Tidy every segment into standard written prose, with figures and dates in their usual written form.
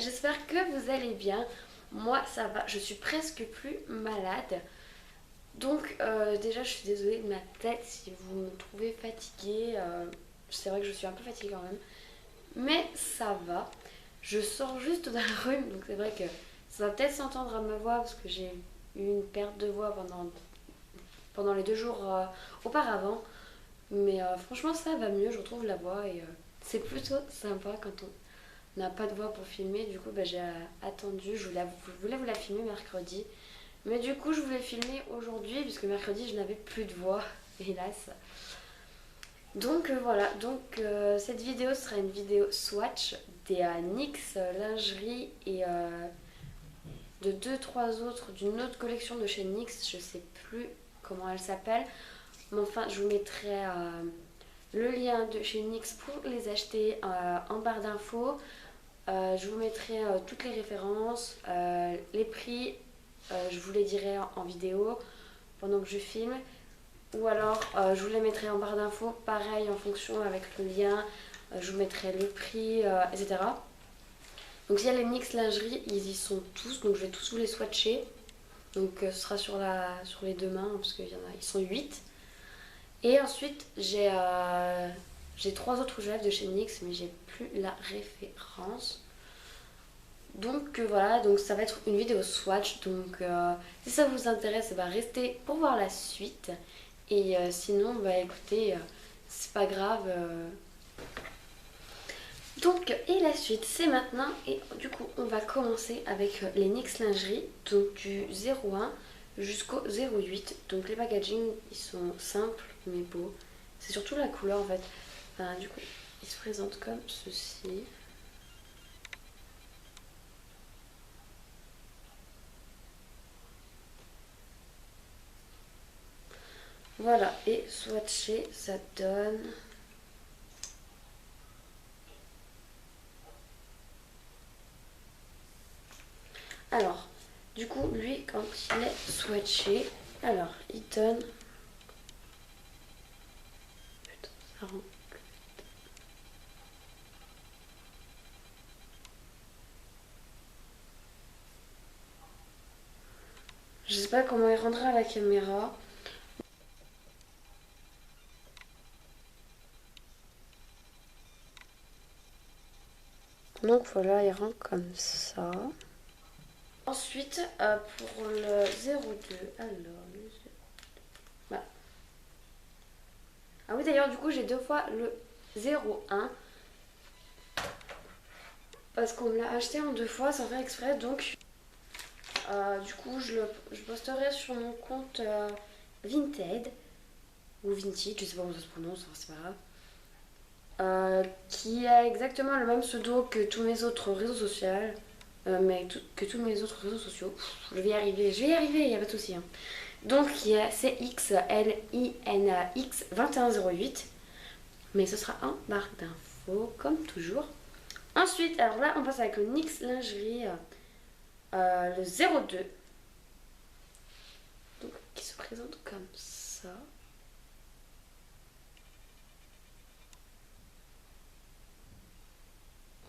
j'espère que vous allez bien. Moi ça va, je suis presque plus malade. Donc déjà je suis désolée de ma tête si vous me trouvez fatiguée. C'est vrai que je suis un peu fatiguée quand même. Mais ça va. Je sors juste d'un rhume, donc c'est vrai que ça va peut-être s'entendre à ma voix parce que j'ai eu une perte de voix pendant les 2 jours auparavant. Mais franchement ça va mieux, je retrouve la voix et c'est plutôt sympa quand on n'a pas de voix pour filmer. Du coup j'ai attendu, je voulais vous la filmer mercredi. Mais du coup je voulais filmer aujourd'hui puisque mercredi je n'avais plus de voix, hélas. Donc voilà, cette vidéo sera une vidéo swatch des NYX lingerie et de 2-3 autres d'une autre collection de chez NYX, je sais plus comment elle s'appelle. Mais enfin je vous mettrai le lien de chez NYX pour les acheter en barre d'infos. Je vous mettrai toutes les références, les prix, je vous les dirai en vidéo pendant que je filme. Ou alors je vous les mettrai en barre d'infos, pareil en fonction avec le lien, je vous mettrai le prix, etc. Donc s'il y a les NYX lingerie, ils y sont tous, donc je vais tous vous les swatcher. Donc ce sera sur les deux mains, parce qu'ils sont 8. Et ensuite j'ai 3 autres rouges à lèvres de chez NYX, mais j'ai plus la référence. Donc voilà, donc ça va être une vidéo swatch, donc si ça vous intéresse, restez pour voir la suite. Et sinon, écoutez, c'est pas grave. Donc, et la suite, c'est maintenant. Et du coup, on va commencer avec les NYX lingerie, donc du 01 jusqu'au 08. Donc les packaging, ils sont simples mais beaux. C'est surtout la couleur en fait. Enfin, du coup, ils se présentent comme ceci. Voilà, et swatché, ça donne... Alors, du coup, lui, quand il est swatché, alors, il donne... Putain, ça rend... Je sais pas comment il rendra à la caméra. Donc voilà, il rend comme ça. Ensuite, pour le 02, alors... Bah. Ah oui, d'ailleurs, du coup, j'ai 2 fois le 01. Parce qu'on me l'a acheté en 2 fois sans faire exprès, donc... du coup, je posterai sur mon compte Vinted. Ou Vintage, je sais pas comment ça se prononce, c'est pas grave. Qui a exactement le même pseudo que tous mes autres réseaux sociaux. Que tous mes autres réseaux sociaux. Je vais y arriver, il n'y a pas de souci. Hein. Donc c'est XLINX 2108. Mais ce sera en barre d'infos, comme toujours. Ensuite, alors là, on passe avec le NYX lingerie, le 02. Donc, qui se présente comme ça.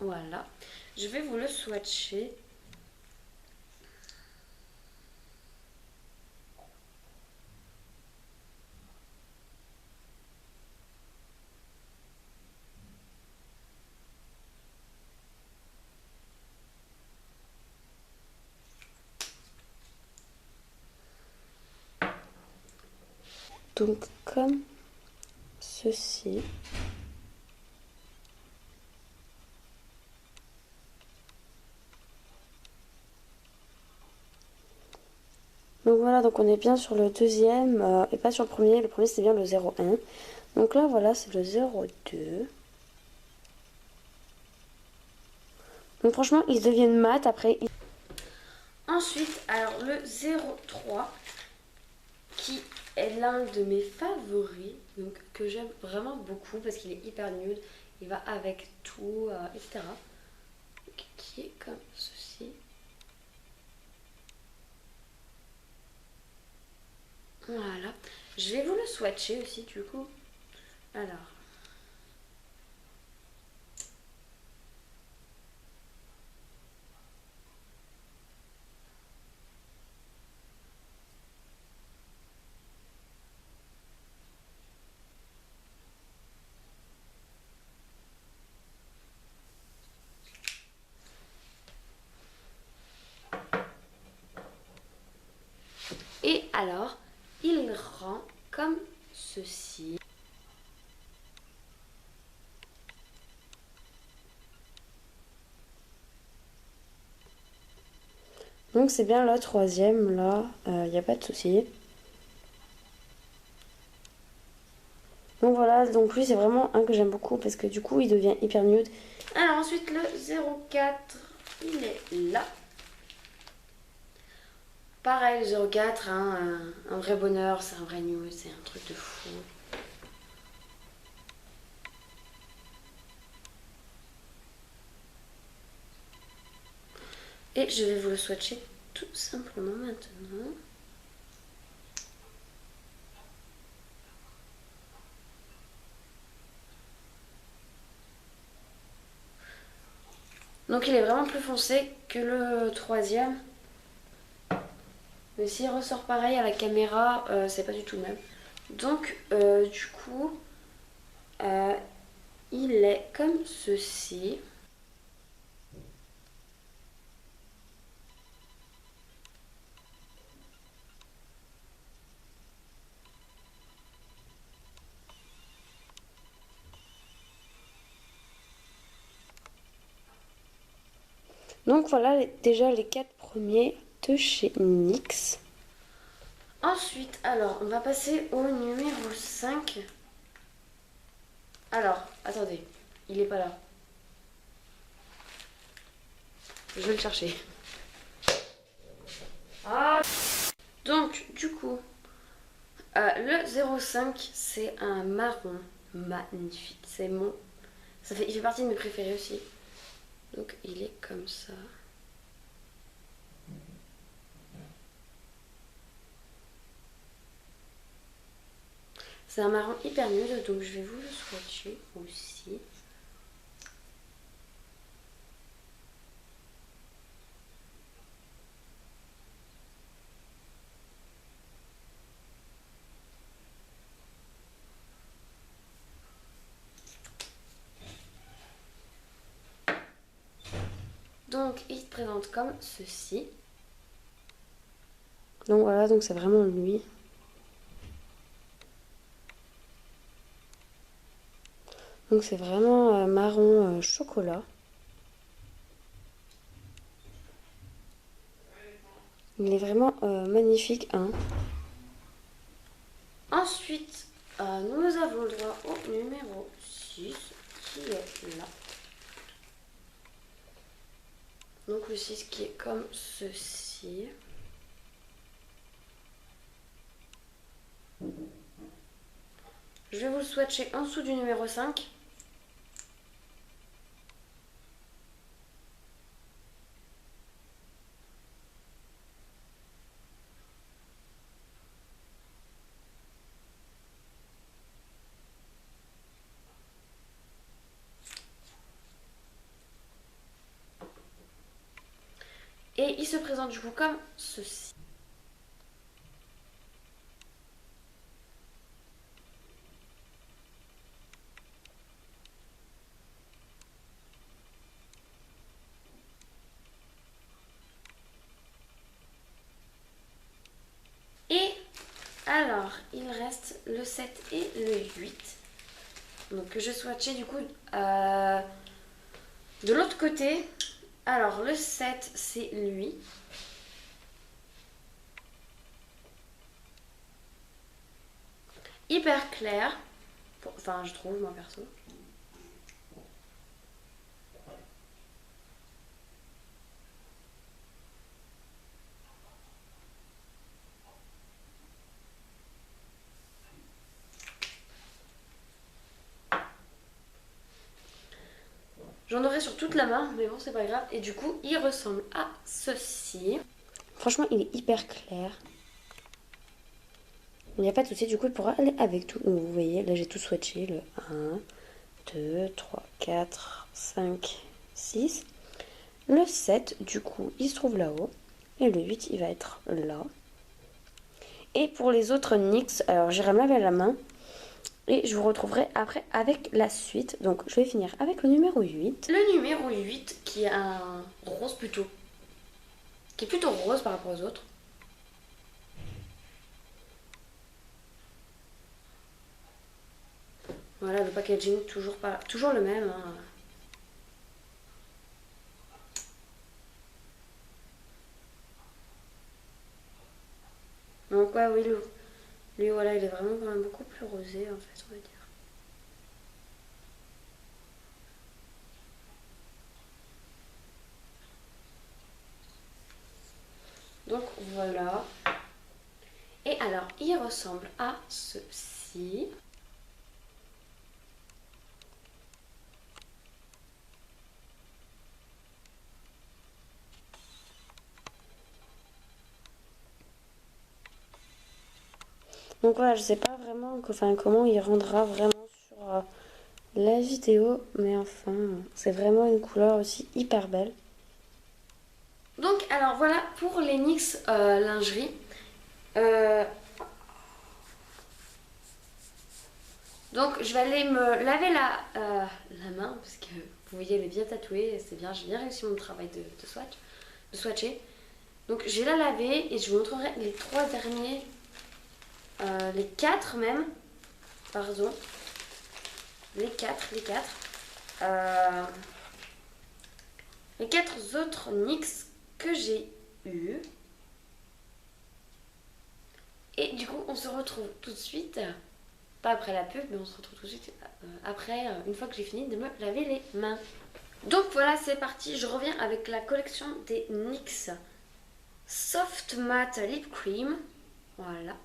Voilà. Je vais vous le swatcher. Donc comme ceci. Donc voilà, donc on est bien sur le deuxième et pas sur le premier. Le premier c'était bien le 01. Donc là voilà, c'est le 02. Donc franchement, ils deviennent mat après. Ensuite, alors le 03 qui est l'un de mes favoris, donc que j'aime vraiment beaucoup parce qu'il est hyper nude, il va avec tout, etc. Donc, qui est comme ceci. Voilà. Je vais vous le swatcher aussi du coup. Alors. Et alors, il rend comme ceci. Donc c'est bien la troisième, là, il n'y a pas de souci. Donc voilà, donc lui c'est vraiment un que j'aime beaucoup parce que du coup il devient hyper nude. Alors ensuite le 04, il est là. Pareil le 04, hein, un vrai bonheur, c'est un vrai nude, c'est un truc de fou. Et je vais vous le swatcher tout simplement maintenant. Donc il est vraiment plus foncé que le troisième. Mais s'il ressort pareil à la caméra, c'est pas du tout le même. Donc du coup, il est comme ceci. Donc voilà déjà les 4 premiers de chez NYX. Ensuite, alors, on va passer au numéro 5. Alors, attendez, il est pas là. Je vais le chercher. Ah. Donc, du coup, le 05, c'est un marron magnifique. C'est mon... il fait partie de mes préférés aussi. Donc, il est comme ça. C'est un marron hyper nude, donc je vais vous le swatcher aussi. Donc, il se présente comme ceci. Donc voilà, donc c'est vraiment lui. Donc c'est vraiment marron chocolat. Il est vraiment magnifique, hein. Ensuite, nous avons le droit au numéro 6 qui est là. Donc le 6 qui est comme ceci. Je vais vous le swatcher en dessous du numéro 5. Et il se présente du coup comme ceci. Et alors, il reste le 7 et le 8. Donc je swatchais du coup de l'autre côté. Alors le 7 c'est lui. Hyper clair. Enfin je trouve moi perso. J'en aurai sur toute la main, mais bon, c'est pas grave. Et du coup, il ressemble à ceci. Franchement, il est hyper clair. Il n'y a pas de souci, du coup, il pourra aller avec tout. Donc, vous voyez, là, j'ai tout swatché. Le 1, 2, 3, 4, 5, 6. Le 7, du coup, il se trouve là-haut. Et le 8, il va être là. Et pour les autres NYX, alors j'irai me laver la main. Et je vous retrouverai après avec la suite. Donc je vais finir avec le numéro 8. Le numéro 8 qui est un rose plutôt. Qui est plutôt rose par rapport aux autres. Voilà, le packaging, toujours le même. Hein. Donc ouais, oui, lui, voilà, il est vraiment quand même beaucoup plus rosé, en fait, on va dire. Donc voilà. Et alors, il ressemble à ceci. Donc voilà, je sais pas vraiment comment il rendra vraiment sur la vidéo, mais enfin, c'est vraiment une couleur aussi hyper belle. Donc alors voilà pour les NYX lingerie. Euh, donc je vais aller me laver la main parce que vous voyez elle est bien tatouée, c'est bien, j'ai bien réussi mon travail de swatcher. Donc je vais la laver et je vous montrerai les trois derniers, les quatre même, pardon, les quatre. Euh, les quatre autres NYX que j'ai eu. Et du coup, on se retrouve tout de suite, pas après la pub, mais on se retrouve tout de suite après, une fois que j'ai fini de me laver les mains. Donc voilà, c'est parti, je reviens avec la collection des NYX Soft Matte Lip Cream. Voilà.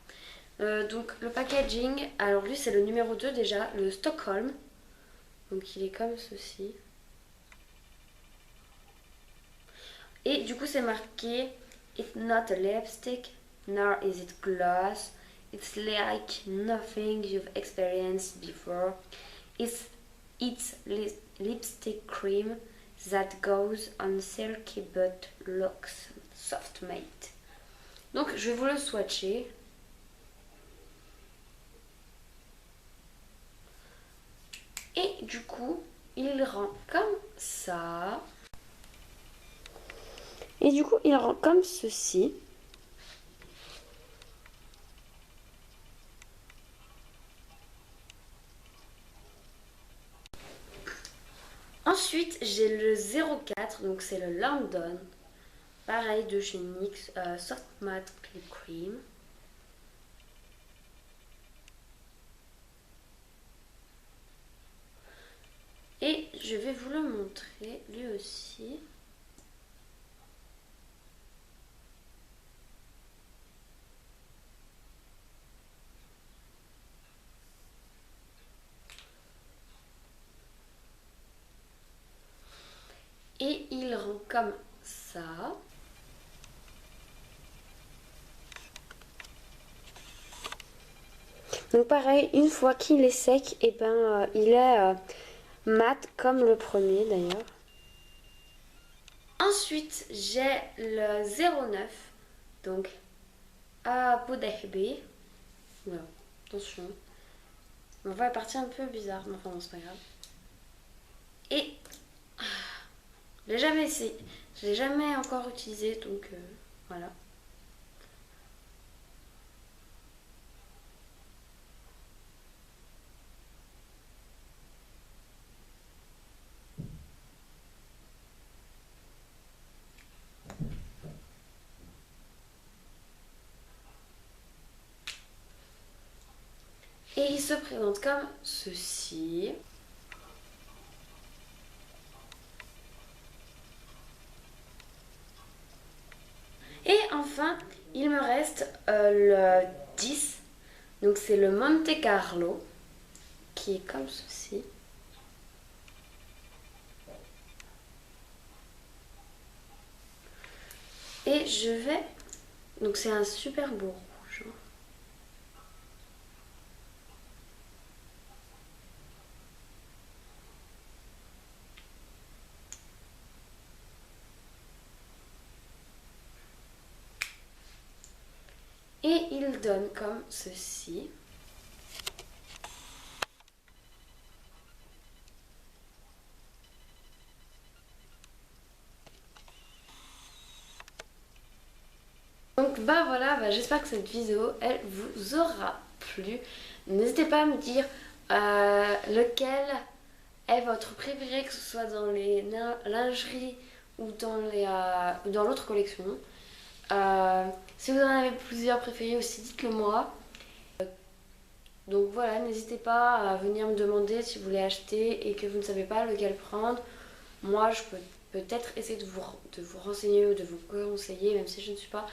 Donc le packaging, alors lui c'est le numéro 2 déjà, le Stockholm. Donc il est comme ceci. Et du coup c'est marqué It's not a lipstick, nor is it gloss. It's like nothing you've experienced before. It's lipstick cream that goes on silky but looks soft matte. Donc je vais vous le swatcher. Et du coup, il rend comme ça. Et du coup, il rend comme ceci. Ensuite, j'ai le 04, donc c'est le London. Pareil de chez NYX, Soft Matte Lip Cream. Et je vais vous le montrer lui aussi. Et il rend comme ça. Donc pareil, une fois qu'il est sec, et il est mat comme le premier d'ailleurs. Ensuite, j'ai le 09, donc Abu Dhabi. Voilà, attention. On voit la partie un peu bizarre, mais enfin bon, c'est pas grave. Et je l'ai jamais essayé, je l'ai jamais encore utilisé, donc voilà. Et il se présente comme ceci. Et enfin, il me reste le 10. Donc c'est le Monte Carlo, qui est comme ceci. Et je vais... Donc c'est un super beau rouge. Et il donne comme ceci. Donc voilà, j'espère que cette vidéo, elle vous aura plu. N'hésitez pas à me dire Lequel est votre préféré, que ce soit dans les lingeries ou dans l'autre collection. Si vous en avez plusieurs préférés aussi, dites-le moi. Donc voilà, n'hésitez pas à venir me demander si vous voulez acheter et que vous ne savez pas lequel prendre. Moi, je peux peut-être essayer de vous renseigner ou de vous conseiller, même si je ne suis pas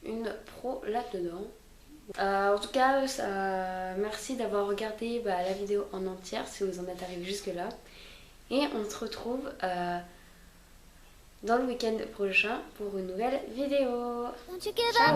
une pro là-dedans. En tout cas, merci d'avoir regardé la vidéo en entière si vous en êtes arrivé jusque-là. Et on se retrouve dans le week-end prochain pour une nouvelle vidéo. Ciao!